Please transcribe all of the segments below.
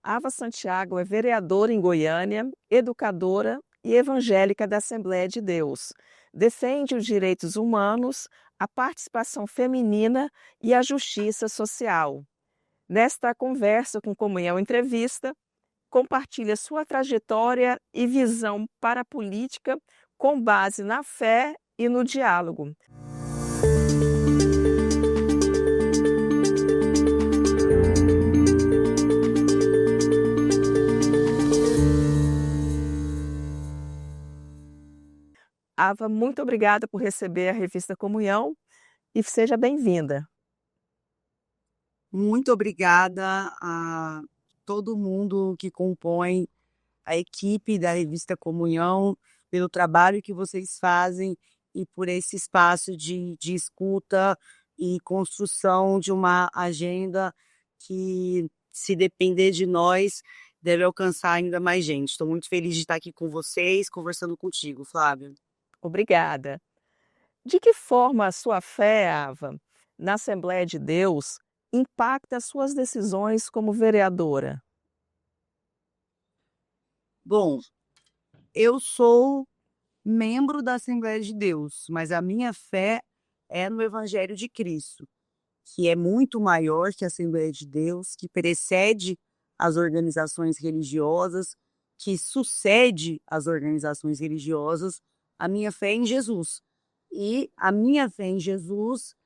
Ava Santiago é vereadora em Goiânia, educadora e evangélica da Assembleia de Deus. Defende os direitos humanos, a participação feminina e a justiça social. Nesta conversa com Comunhão Entrevista, compartilha sua trajetória e visão para a política com base na fé e no diálogo. Ava, muito obrigada por receber a revista Comunhão e seja bem-vinda. Muito obrigada a todo mundo que compõe a equipe da revista Comunhão, pelo trabalho que vocês fazem e por esse espaço de escuta e construção de uma agenda que, se depender de nós, deve alcançar ainda mais gente. Estou muito feliz de estar aqui com vocês, conversando contigo, Flávia. Obrigada. De que forma a sua fé, Ava, na Assembleia de Deus impacta as suas decisões como vereadora? Bom, eu sou membro da Assembleia de Deus, mas a minha fé é no Evangelho de Cristo, que é muito maior que a Assembleia de Deus, que precede as organizações religiosas, que sucede as organizações religiosas. A minha fé é em Jesus. E a minha fé em Jesus,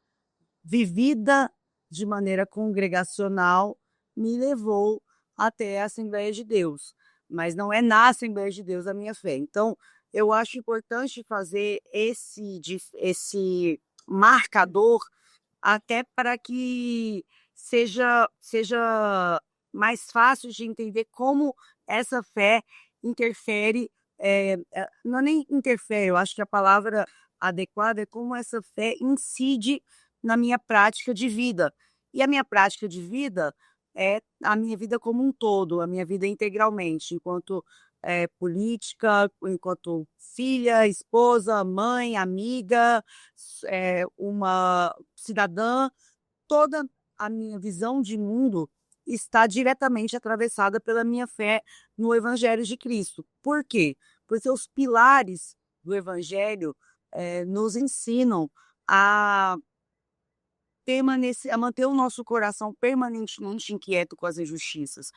vivida de maneira congregacional, me levou até a Assembleia de Deus. Mas não é na Assembleia de Deus a minha fé. Então, eu acho importante fazer esse marcador até para que seja mais fácil de entender como essa fé interfere, não é nem interfere, eu acho que a palavra adequada é como essa fé incide na minha prática de vida. E a minha prática de vida é a minha vida como um todo, a minha vida integralmente, enquanto política, enquanto filha, esposa, mãe, amiga, uma cidadã, toda a minha visão de mundo está diretamente atravessada pela minha fé no Evangelho de Cristo. Por quê? Porque os pilares do Evangelho nos ensinam a a manter o nosso coração permanentemente inquieto com as injustiças.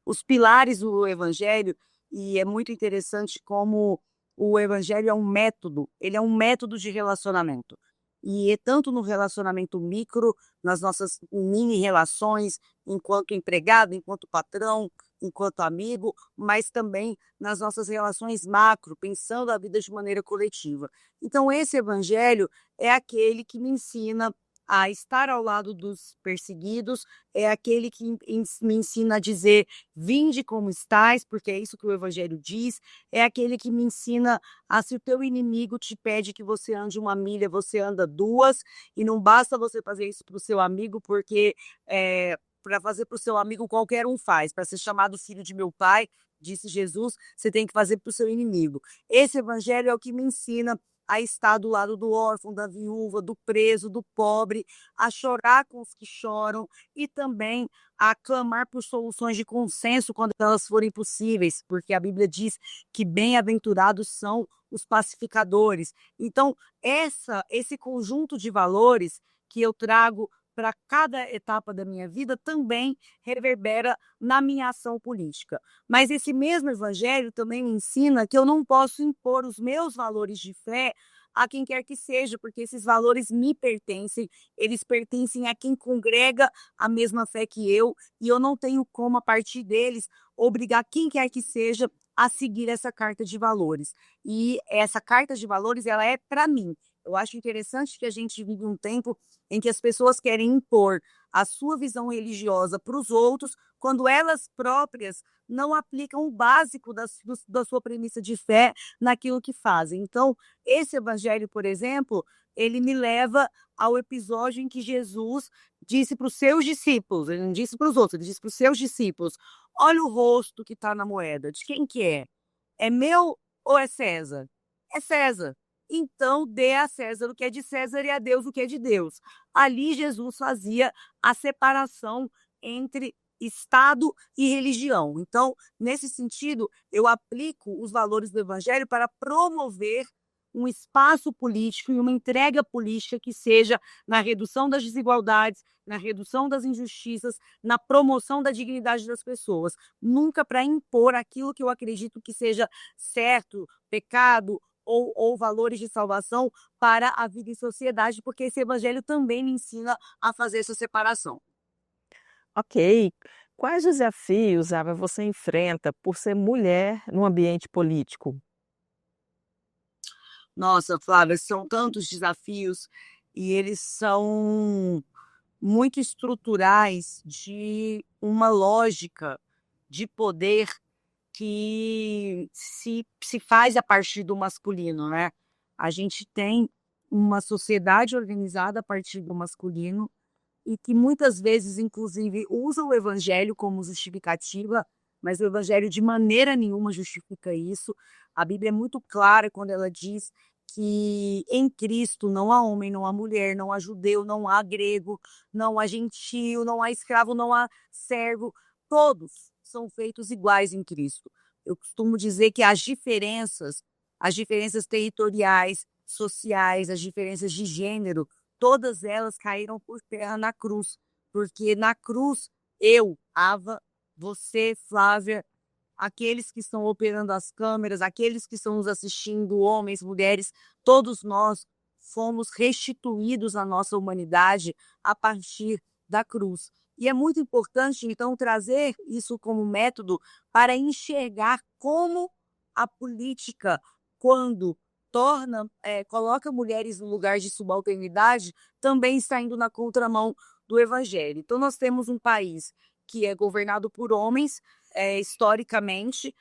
Os pilares do Evangelho, e é muito interessante como o Evangelho é um método, ele é um método de relacionamento. E é tanto no relacionamento micro, nas nossas mini relações, enquanto empregado, enquanto patrão, enquanto amigo, mas também nas nossas relações macro, pensando a vida de maneira coletiva. Então, esse Evangelho é aquele que me ensina a estar ao lado dos perseguidos, é aquele que me ensina a dizer: vinde como estais, porque é isso que o Evangelho diz, é aquele que me ensina a, se o teu inimigo te pede que você ande 1 milha, você anda 2, e não basta você fazer isso para o seu amigo, porque para fazer para o seu amigo qualquer um faz, para ser chamado filho de meu pai, disse Jesus, você tem que fazer para o seu inimigo. Esse Evangelho é o que me ensina a estar do lado do órfão, da viúva, do preso, do pobre, a chorar com os que choram e também a clamar por soluções de consenso quando elas forem possíveis, porque a Bíblia diz que bem-aventurados são os pacificadores. Então, esse conjunto de valores que eu trago para cada etapa da minha vida também reverbera na minha ação política. Mas esse mesmo evangelho também me ensina que eu não posso impor os meus valores de fé a quem quer que seja, porque esses valores me pertencem, eles pertencem a quem congrega a mesma fé que eu, e eu não tenho como, a partir deles, obrigar quem quer que seja a seguir essa carta de valores. E essa carta de valores, ela é para mim. Eu acho interessante que a gente vive um tempo em que as pessoas querem impor a sua visão religiosa para os outros, quando elas próprias não aplicam o básico da sua premissa de fé naquilo que fazem. Então, esse evangelho, por exemplo, ele me leva ao episódio em que Jesus disse para os seus discípulos, ele não disse para os outros, ele disse para os seus discípulos: olha o rosto que está na moeda, de quem que é? É meu ou é César? É César. Então, dê a César o que é de César e a Deus o que é de Deus. Ali Jesus fazia a separação entre Estado e religião. Então, nesse sentido, eu aplico os valores do Evangelho para promover um espaço político e uma entrega política que seja na redução das desigualdades, na redução das injustiças, na promoção da dignidade das pessoas. Nunca para impor aquilo que eu acredito que seja certo, pecado ou valores de salvação para a vida em sociedade, porque esse Evangelho também me ensina a fazer essa separação. Ok. Quais desafios, Ava, você enfrenta por ser mulher no ambiente político? Nossa, Flávia, são tantos desafios e eles são muito estruturais de uma lógica de poder que se faz a partir do masculino, né? A gente tem uma sociedade organizada a partir do masculino e que muitas vezes, inclusive, usa o evangelho como justificativa, mas o evangelho de maneira nenhuma justifica isso. A Bíblia é muito clara quando ela diz que em Cristo não há homem, não há mulher, não há judeu, não há grego, não há gentio, não há escravo, não há servo, todos são feitos iguais em Cristo. Eu costumo dizer que as diferenças territoriais, sociais, as diferenças de gênero, todas elas caíram por terra na cruz, porque na cruz eu, Ava, você, Flávia, aqueles que estão operando as câmeras, aqueles que estão nos assistindo, homens, mulheres, todos nós fomos restituídos à nossa humanidade a partir da cruz. E é muito importante, então, trazer isso como método para enxergar como a política, quando coloca mulheres no lugar de subalternidade, também está indo na contramão do evangelho. Então, nós temos um país que é governado por homens, historicamente,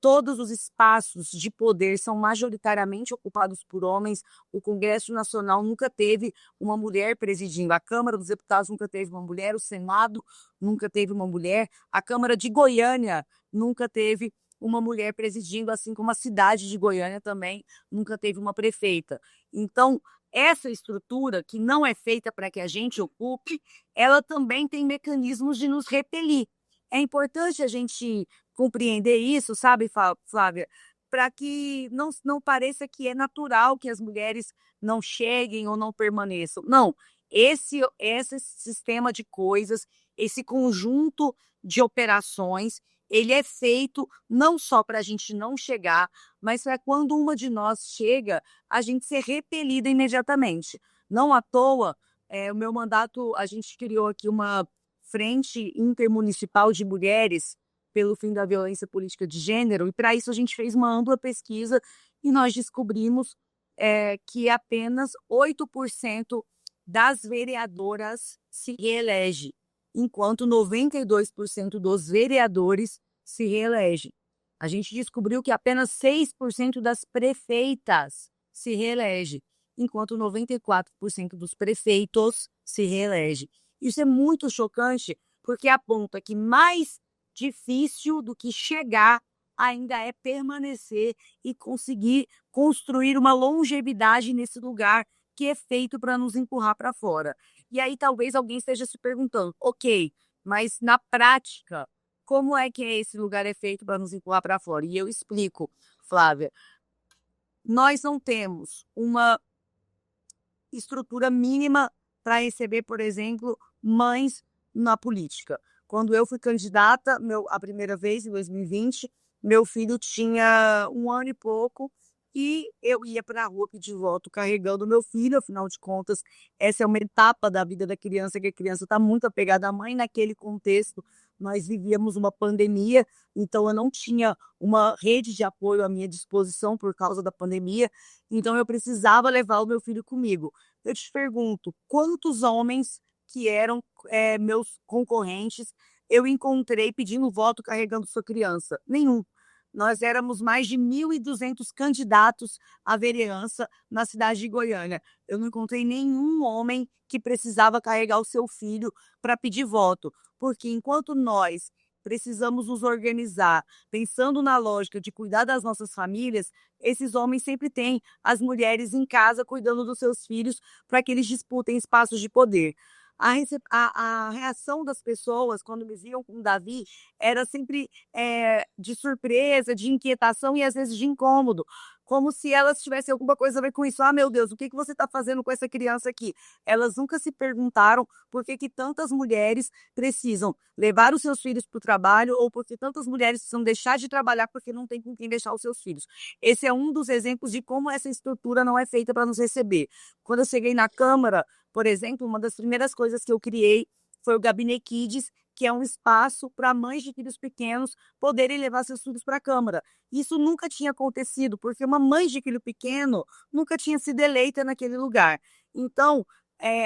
todos os espaços de poder são majoritariamente ocupados por homens. O Congresso Nacional nunca teve uma mulher presidindo, a Câmara dos Deputados nunca teve uma mulher, o Senado nunca teve uma mulher, a Câmara de Goiânia nunca teve uma mulher presidindo, assim como a cidade de Goiânia também nunca teve uma prefeita. Então, essa estrutura, que não é feita para que a gente ocupe, ela também tem mecanismos de nos repelir. É importante a gente compreender isso, sabe, Flávia? Para que não pareça que é natural que as mulheres não cheguem ou não permaneçam. Não, esse sistema de coisas, esse conjunto de operações, ele é feito não só para a gente não chegar, mas para quando uma de nós chega, a gente ser repelida imediatamente. Não à toa, o meu mandato, a gente criou aqui uma frente intermunicipal de mulheres pelo fim da violência política de gênero, e para isso a gente fez uma ampla pesquisa e nós descobrimos que apenas 8% das vereadoras se reelege, enquanto 92% dos vereadores se reelegem. A gente descobriu que apenas 6% das prefeitas se reelege, enquanto 94% dos prefeitos se reelege. Isso é muito chocante, porque aponta que mais difícil do que chegar ainda é permanecer e conseguir construir uma longevidade nesse lugar que é feito para nos empurrar para fora. E aí talvez alguém esteja se perguntando, ok, mas na prática, como é que esse lugar é feito para nos empurrar para fora? E eu explico, Flávia. Nós não temos uma estrutura mínima para receber, por exemplo, mães na política. Quando eu fui candidata, a primeira vez, em 2020, meu filho tinha 1 ano e pouco, e eu ia para a rua pedir voto carregando meu filho. Afinal de contas, essa é uma etapa da vida da criança, que a criança está muito apegada à mãe. Naquele contexto, nós vivíamos uma pandemia, então eu não tinha uma rede de apoio à minha disposição por causa da pandemia, então eu precisava levar o meu filho comigo. Eu te pergunto, quantos homens que eram meus concorrentes eu encontrei pedindo voto carregando sua criança? Nenhum. Nós éramos mais de 1.200 candidatos à vereança na cidade de Goiânia. Eu não encontrei nenhum homem que precisava carregar o seu filho para pedir voto, porque enquanto nós precisamos nos organizar, pensando na lógica de cuidar das nossas famílias, esses homens sempre têm as mulheres em casa cuidando dos seus filhos para que eles disputem espaços de poder. a reação das pessoas quando me viam com Davi era sempre de surpresa, de inquietação e às vezes de incômodo, como se elas tivessem alguma coisa a ver com isso. Ah, meu Deus, o que que você está fazendo com essa criança aqui? Elas nunca se perguntaram por que que tantas mulheres precisam levar os seus filhos para o trabalho ou por que tantas mulheres precisam deixar de trabalhar porque não tem com quem deixar os seus filhos. Esse é um dos exemplos de como essa estrutura não é feita para nos receber. Quando eu cheguei na Câmara, por exemplo, uma das primeiras coisas que eu criei foi o Gabinete Kids, que é um espaço para mães de filhos pequenos poderem levar seus filhos para a Câmara. Isso nunca tinha acontecido, porque uma mãe de filho pequeno nunca tinha sido eleita naquele lugar. Então,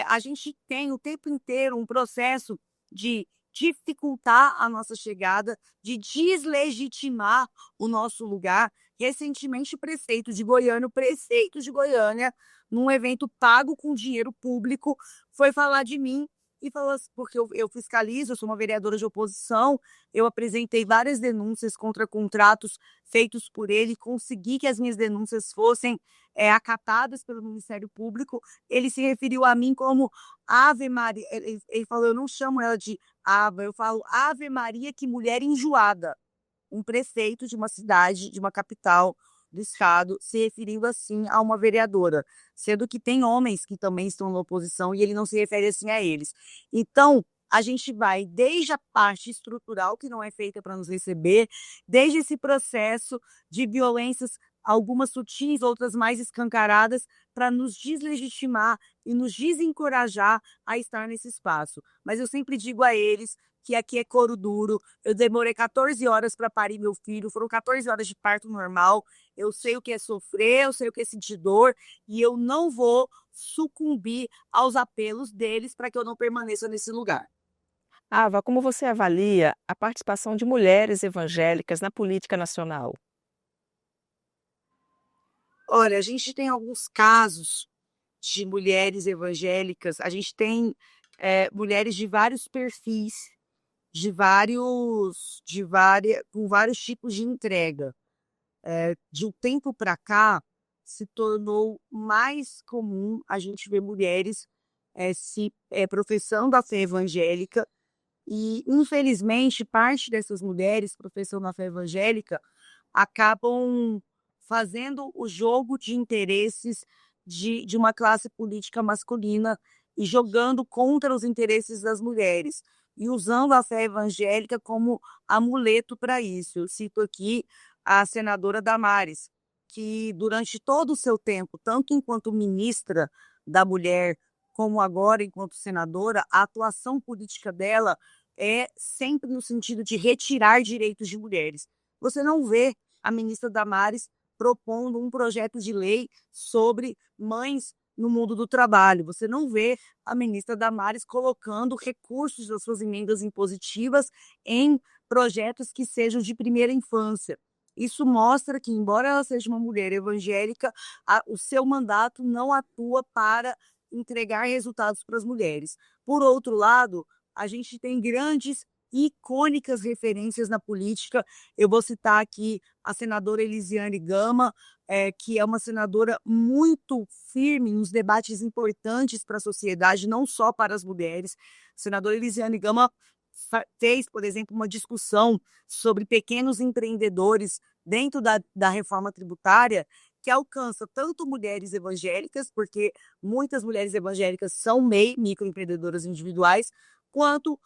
a gente tem o tempo inteiro um processo de dificultar a nossa chegada, de deslegitimar o nosso lugar. Recentemente, o prefeito de Goiânia, num evento pago com dinheiro público, foi falar de mim e falou assim, porque eu fiscalizo, eu sou uma vereadora de oposição, eu apresentei várias denúncias contra contratos feitos por ele, consegui que as minhas denúncias fossem acatadas pelo Ministério Público. Ele se referiu a mim como Ave Maria, ele falou, eu não chamo ela de Ava, eu falo Ave Maria, que mulher enjoada. Um prefeito de uma cidade, de uma capital do estado, se referindo assim a uma vereadora, sendo que tem homens que também estão na oposição e ele não se refere assim a eles. Então, a gente vai desde a parte estrutural, que não é feita para nos receber, desde esse processo de violências, algumas sutis, outras mais escancaradas, para nos deslegitimar e nos desencorajar a estar nesse espaço. Mas eu sempre digo a eles que aqui é couro duro. Eu demorei 14 horas para parir meu filho, foram 14 horas de parto normal. Eu sei o que é sofrer, eu sei o que é sentir dor, e eu não vou sucumbir aos apelos deles para que eu não permaneça nesse lugar. Ava, como você avalia a participação de mulheres evangélicas na política nacional? Olha, a gente tem alguns casos de mulheres evangélicas, a gente tem mulheres de vários perfis, com vários tipos de entrega. De um tempo para cá, se tornou mais comum a gente ver mulheres professando a fé evangélica e, infelizmente, parte dessas mulheres professando a fé evangélica acabam fazendo o jogo de interesses de uma classe política masculina e jogando contra os interesses das mulheres e usando a fé evangélica como amuleto para isso. Eu cito aqui a senadora Damares, que durante todo o seu tempo, tanto enquanto ministra da Mulher, como agora enquanto senadora, a atuação política dela é sempre no sentido de retirar direitos de mulheres. Você não vê a ministra Damares propondo um projeto de lei sobre mães no mundo do trabalho. Você não vê a ministra Damares colocando recursos das suas emendas impositivas em projetos que sejam de primeira infância. Isso mostra que, embora ela seja uma mulher evangélica, o seu mandato não atua para entregar resultados para as mulheres. Por outro lado, a gente tem grandes e icônicas referências na política. Eu vou citar aqui a senadora Elisiane Gama, que é uma senadora muito firme nos debates importantes para a sociedade, não só para as mulheres. A senadora Elisiane Gama fez, por exemplo, uma discussão sobre pequenos empreendedores dentro da reforma tributária, que alcança tanto mulheres evangélicas, porque muitas mulheres evangélicas são microempreendedoras individuais, quanto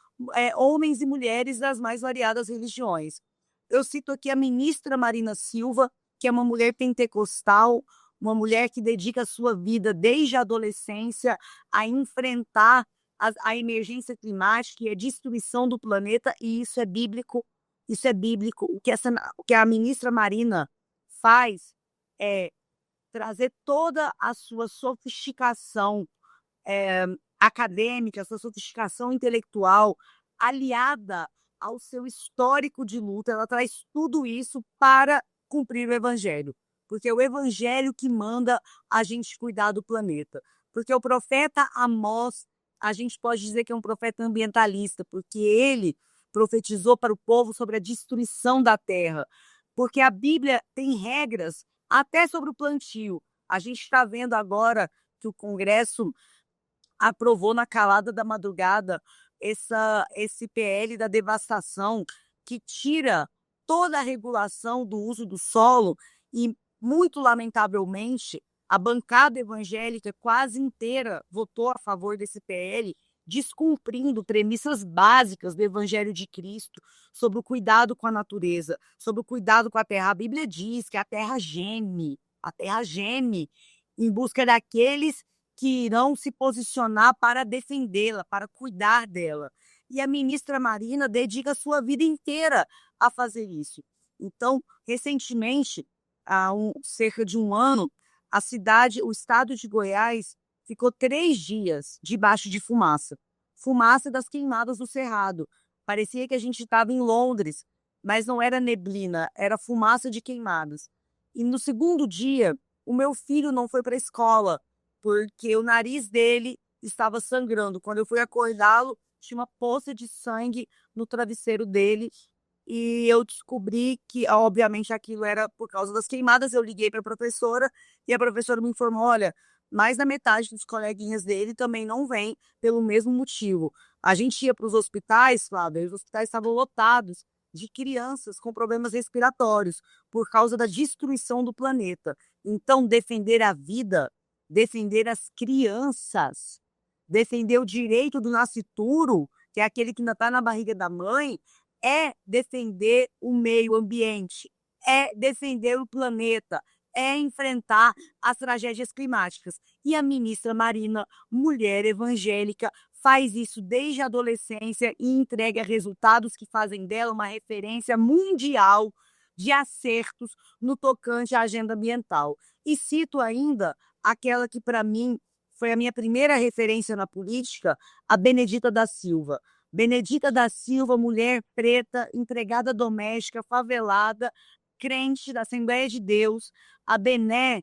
homens e mulheres das mais variadas religiões. Eu cito aqui a ministra Marina Silva, que é uma mulher pentecostal, uma mulher que dedica a sua vida desde a adolescência a enfrentar a emergência climática e a destruição do planeta, e isso é bíblico. Isso é bíblico. O que a ministra Marina faz é trazer toda a sua sofisticação acadêmica, a sua sofisticação intelectual, aliada ao seu histórico de luta. Ela traz tudo isso para cumprir o evangelho, porque é o evangelho que manda a gente cuidar do planeta. Porque o profeta Amós, a gente pode dizer que é um profeta ambientalista, porque ele profetizou para o povo sobre a destruição da terra, porque a Bíblia tem regras até sobre o plantio. A gente está vendo agora que o Congresso aprovou na calada da madrugada esse PL da devastação, que tira toda a regulação do uso do solo e, muito lamentavelmente, a bancada evangélica quase inteira votou a favor desse PL, descumprindo premissas básicas do Evangelho de Cristo sobre o cuidado com a natureza, sobre o cuidado com a terra. A Bíblia diz que a terra geme em busca daqueles que irão se posicionar para defendê-la, para cuidar dela. E a ministra Marina dedica a sua vida inteira a fazer isso. Então, recentemente, cerca de um ano, o estado de Goiás ficou 3 dias debaixo de fumaça. Fumaça das queimadas do Cerrado. Parecia que a gente estava em Londres, mas não era neblina, era fumaça de queimadas. E no segundo dia, o meu filho não foi para a escola, porque o nariz dele estava sangrando. Quando eu fui acordá-lo, tinha uma poça de sangue no travesseiro dele. E eu descobri que, obviamente, aquilo era por causa das queimadas. Eu liguei para a professora e a professora me informou: olha, mais da metade dos coleguinhas dele também não vem pelo mesmo motivo. A gente ia para os hospitais, Flávia, e os hospitais estavam lotados de crianças com problemas respiratórios por causa da destruição do planeta. Então, defender a vida, defender as crianças, defender o direito do nascituro, que é aquele que ainda está na barriga da mãe, é defender o meio ambiente, é defender o planeta, é enfrentar as tragédias climáticas. E a ministra Marina, mulher evangélica, faz isso desde a adolescência e entrega resultados que fazem dela uma referência mundial de acertos no tocante à agenda ambiental. E cito ainda aquela que, para mim, foi a minha primeira referência na política, a Benedita da Silva. Benedita da Silva, mulher preta, empregada doméstica, favelada, crente da Assembleia de Deus. A Bené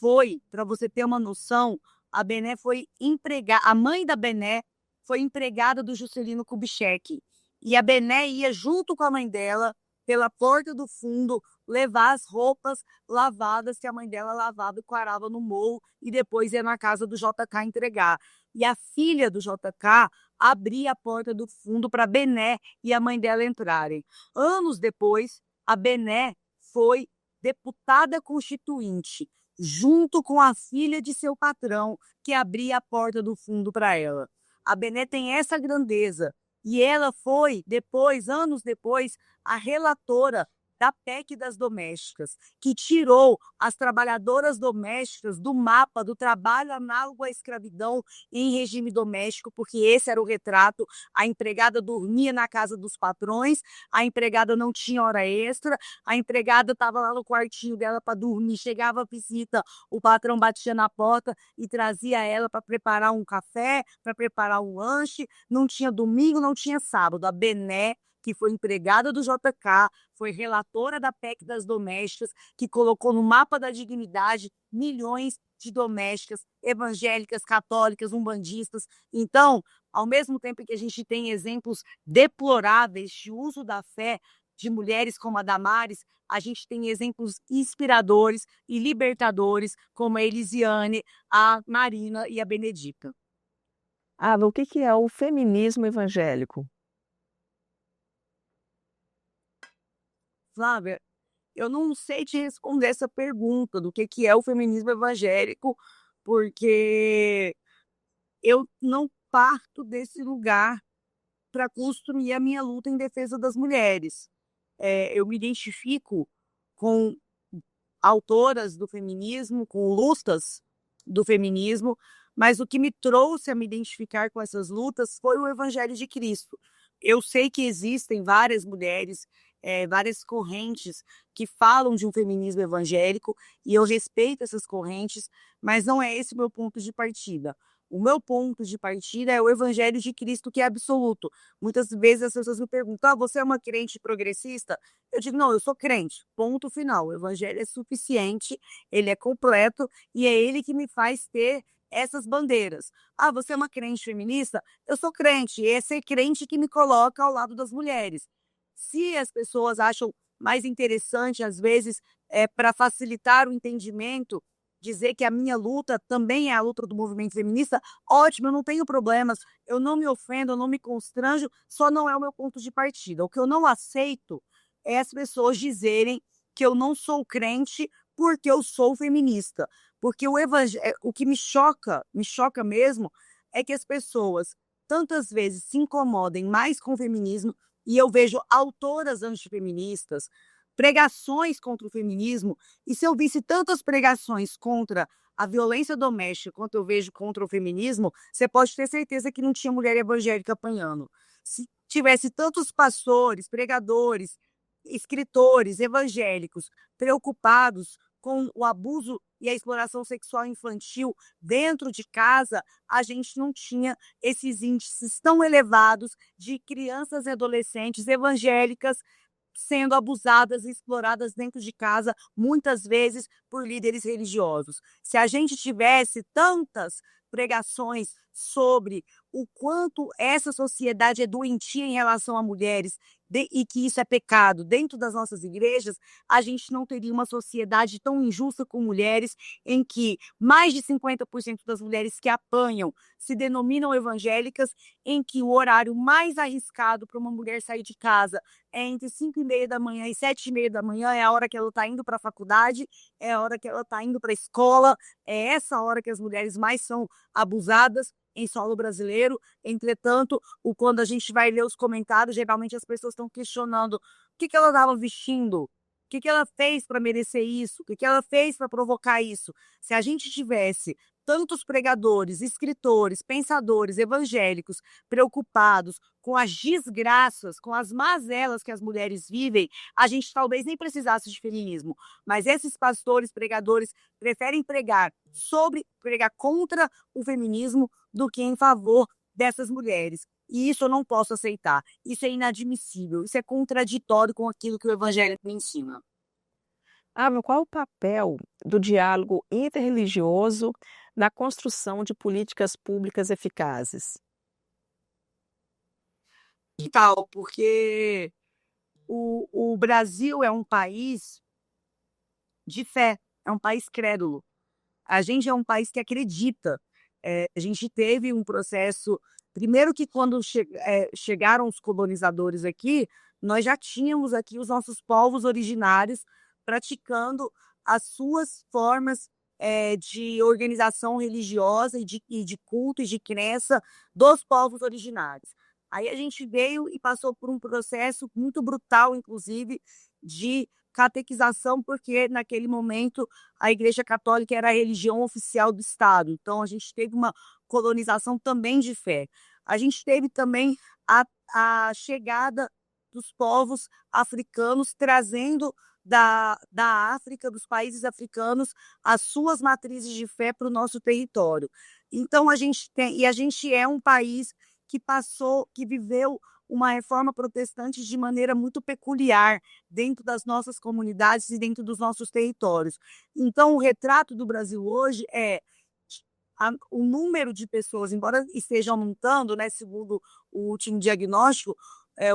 foi, para você ter uma noção, a Bené foi empregada, a mãe da Bené foi empregada do Juscelino Kubitschek. E a Bené ia junto com a mãe dela pela porta do fundo levar as roupas lavadas que a mãe dela lavava e quarava no morro e depois ia na casa do JK entregar. E a filha do JK abria a porta do fundo para a Bené e a mãe dela entrarem. Anos depois, a Bené foi deputada constituinte, junto com a filha de seu patrão, que abria a porta do fundo para ela. A Bené tem essa grandeza. E ela foi, depois, anos depois, a relatora da PEC das domésticas, que tirou as trabalhadoras domésticas do mapa do trabalho análogo à escravidão em regime doméstico, porque esse era o retrato. A empregada dormia na casa dos patrões, a empregada não tinha hora extra, a empregada estava lá no quartinho dela para dormir, chegava a visita, o patrão batia na porta e trazia ela para preparar um café, para preparar um lanche, não tinha domingo, não tinha sábado. A Bené, que foi empregada do JK, foi relatora da PEC das domésticas, que colocou no mapa da dignidade milhões de domésticas evangélicas, católicas, umbandistas. Então, ao mesmo tempo que a gente tem exemplos deploráveis de uso da fé de mulheres como a Damares, a gente tem exemplos inspiradores e libertadores como a Elisiane, a Marina e a Benedita. O que é o feminismo evangélico? Flávia, eu não sei te responder essa pergunta do que é o feminismo evangélico, porque eu não parto desse lugar para construir a minha luta em defesa das mulheres. Eu me identifico com autoras do feminismo, com lutas do feminismo, mas o que me trouxe a me identificar com essas lutas foi o Evangelho de Cristo. Eu sei que existem várias mulheres, várias correntes que falam de um feminismo evangélico, e eu respeito essas correntes, mas não é esse o meu ponto de partida. O meu ponto de partida é o Evangelho de Cristo, que é absoluto. Muitas vezes as pessoas me perguntam: você é uma crente progressista? Eu digo: não, eu sou crente, ponto final. O Evangelho é suficiente, ele é completo, e é ele que me faz ter essas bandeiras. Você é uma crente feminista? Eu sou crente, e é ser crente que me coloca ao lado das mulheres. Se as pessoas acham mais interessante, às vezes, para facilitar o entendimento dizer que a minha luta também é a luta do movimento feminista, ótimo, eu não tenho problemas, eu não me ofendo, eu não me constranjo, só não é o meu ponto de partida. O que eu não aceito é as pessoas dizerem que eu não sou crente porque eu sou feminista. Porque o que me choca mesmo, é que as pessoas tantas vezes se incomodem mais com o feminismo, e eu vejo autoras antifeministas, pregações contra o feminismo, e se eu visse tantas pregações contra a violência doméstica quanto eu vejo contra o feminismo, você pode ter certeza que não tinha mulher evangélica apanhando. Se tivesse tantos pastores, pregadores, escritores evangélicos preocupados com o abuso e a exploração sexual infantil dentro de casa, a gente não tinha esses índices tão elevados de crianças e adolescentes evangélicas sendo abusadas e exploradas dentro de casa, muitas vezes por líderes religiosos. Se a gente tivesse tantas pregações sobre o quanto essa sociedade é doentia em relação a mulheres e que isso é pecado dentro das nossas igrejas, a gente não teria uma sociedade tão injusta com mulheres, em que mais de 50% das mulheres que apanham se denominam evangélicas, em que o horário mais arriscado para uma mulher sair de casa é entre 5:30 da manhã e 7:30 da manhã, é a hora que ela está indo para a faculdade, é a hora que ela está indo para a escola, é essa hora que as mulheres mais são abusadas em solo brasileiro. Entretanto, quando a gente vai ler os comentários, geralmente as pessoas estão questionando o que ela estava vestindo, o que ela fez para merecer isso, o que ela fez para provocar isso. Se a gente tivesse tantos pregadores, escritores, pensadores evangélicos preocupados com as desgraças, com as mazelas que as mulheres vivem, a gente talvez nem precisasse de feminismo. Mas esses pastores, pregadores, preferem pregar contra o feminismo do que em favor dessas mulheres. E isso eu não posso aceitar. Isso é inadmissível. Isso é contraditório com aquilo que o evangelho me ensina. Ava, qual o papel do diálogo interreligioso na construção de políticas públicas eficazes? E tal, porque o Brasil é um país de fé, é um país crédulo. A gente é um país que acredita. A gente teve um processo. Primeiro, que quando chegaram os colonizadores aqui, nós já tínhamos aqui os nossos povos originários praticando as suas formas de organização religiosa e de culto e de crença dos povos originários. Aí a gente veio e passou por um processo muito brutal, inclusive, de catequização, porque naquele momento a Igreja Católica era a religião oficial do Estado. Então a gente teve uma colonização também de fé. A gente teve também a chegada dos povos africanos, trazendo da África, dos países africanos, as suas matrizes de fé para o nosso território. Então a gente é um país que viveu uma reforma protestante de maneira muito peculiar dentro das nossas comunidades e dentro dos nossos territórios. Então, o retrato do Brasil hoje é o número de pessoas, embora esteja aumentando, né, segundo o último diagnóstico,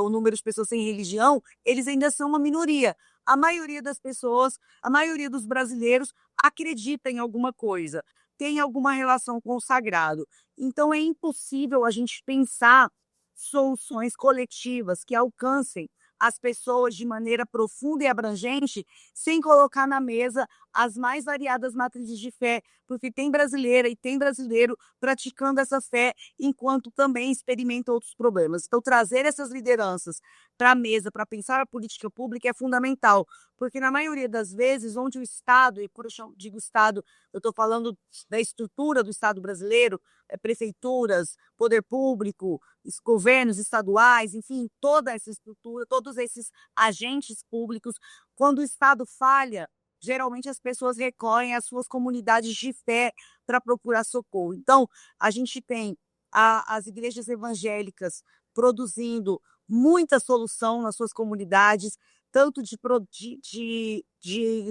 o número de pessoas sem religião, eles ainda são uma minoria. A maioria das pessoas, a maioria dos brasileiros acredita em alguma coisa, tem alguma relação com o sagrado. Então, é impossível a gente pensar soluções coletivas que alcancem as pessoas de maneira profunda e abrangente, sem colocar na mesa as mais variadas matrizes de fé, porque tem brasileira e tem brasileiro praticando essa fé, enquanto também experimenta outros problemas. Então, trazer essas lideranças para a mesa, para pensar a política pública, é fundamental, porque na maioria das vezes, onde o Estado, e quando eu digo Estado, eu estou falando da estrutura do Estado brasileiro, prefeituras, poder público, governos estaduais, enfim, toda essa estrutura, todos esses agentes públicos, quando o Estado falha, geralmente as pessoas recorrem às suas comunidades de fé para procurar socorro. Então, a gente tem as igrejas evangélicas produzindo muita solução nas suas comunidades, tanto de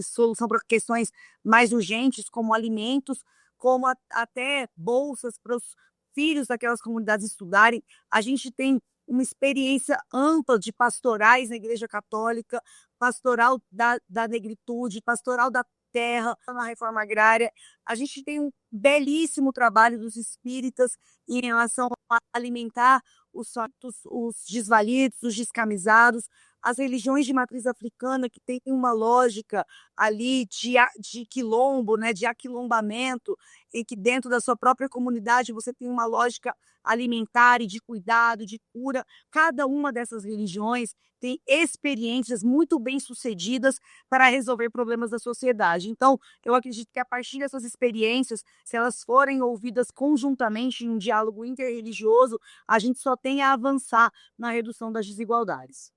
solução para questões mais urgentes, como alimentos, como até bolsas para os filhos daquelas comunidades estudarem. A gente tem uma experiência ampla de pastorais na Igreja Católica, pastoral da negritude, pastoral terra, na reforma agrária. A gente tem um belíssimo trabalho dos espíritas em relação a alimentar os fatos, os desvalidos, os descamisados, as religiões de matriz africana que têm uma lógica ali de quilombo, né, de aquilombamento, em que dentro da sua própria comunidade você tem uma lógica alimentar e de cuidado, de cura. Cada uma dessas religiões tem experiências muito bem-sucedidas para resolver problemas da sociedade. Então, eu acredito que a partir dessas experiências, se elas forem ouvidas conjuntamente em um diálogo interreligioso, a gente só tem a avançar na redução das desigualdades.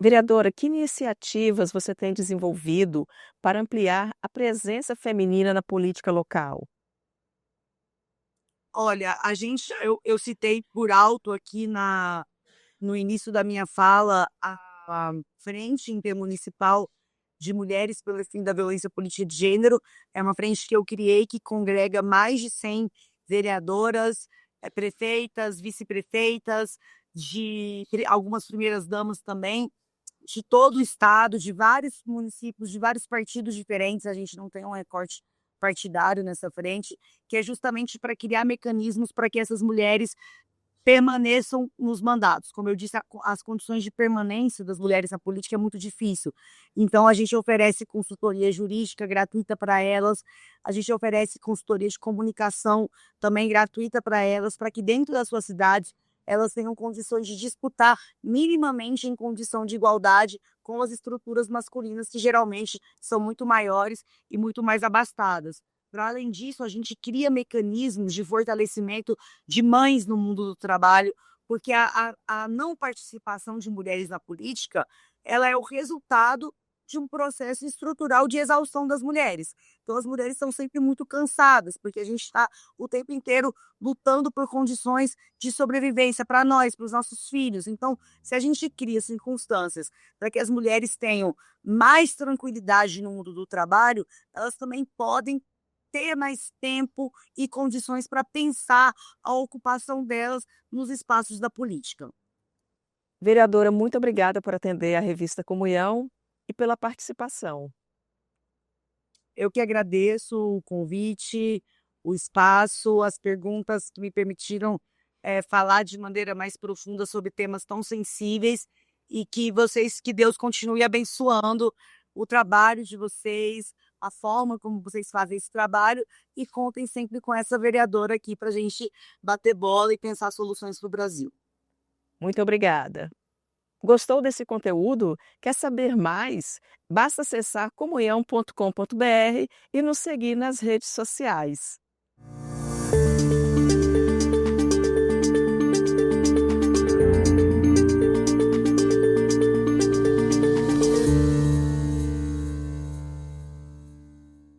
Vereadora, que iniciativas você tem desenvolvido para ampliar a presença feminina na política local? Olha, eu citei por alto aqui no início da minha fala a Frente Intermunicipal de Mulheres pelo Fim da Violência Política de Gênero. É uma frente que eu criei que congrega mais de 100 vereadoras, prefeitas, vice-prefeitas, algumas primeiras damas também, de todo o estado, de vários municípios, de vários partidos diferentes. A gente não tem um recorte partidário nessa frente, que é justamente para criar mecanismos para que essas mulheres permaneçam nos mandatos. Como eu disse, as condições de permanência das mulheres na política é muito difícil. Então, a gente oferece consultoria jurídica gratuita para elas, a gente oferece consultoria de comunicação também gratuita para elas, para que dentro das suas cidades elas tenham condições de disputar minimamente em condição de igualdade com as estruturas masculinas, que geralmente são muito maiores e muito mais abastadas. Para além disso, a gente cria mecanismos de fortalecimento de mães no mundo do trabalho, porque a não participação de mulheres na política, ela é o resultado de um processo estrutural de exaustão das mulheres. Então, as mulheres estão sempre muito cansadas, porque a gente está o tempo inteiro lutando por condições de sobrevivência para nós, para os nossos filhos. Então, se a gente cria circunstâncias para que as mulheres tenham mais tranquilidade no mundo do trabalho, elas também podem ter mais tempo e condições para pensar a ocupação delas nos espaços da política. Vereadora, muito obrigada por atender a revista Comunhão e pela participação. Eu que agradeço o convite, o espaço, as perguntas que me permitiram falar de maneira mais profunda sobre temas tão sensíveis, e que Deus continue abençoando o trabalho de vocês, a forma como vocês fazem esse trabalho, e contem sempre com essa vereadora aqui para a gente bater bola e pensar soluções para o Brasil. Muito obrigada. Gostou desse conteúdo? Quer saber mais? Basta acessar comunhão.com.br e nos seguir nas redes sociais.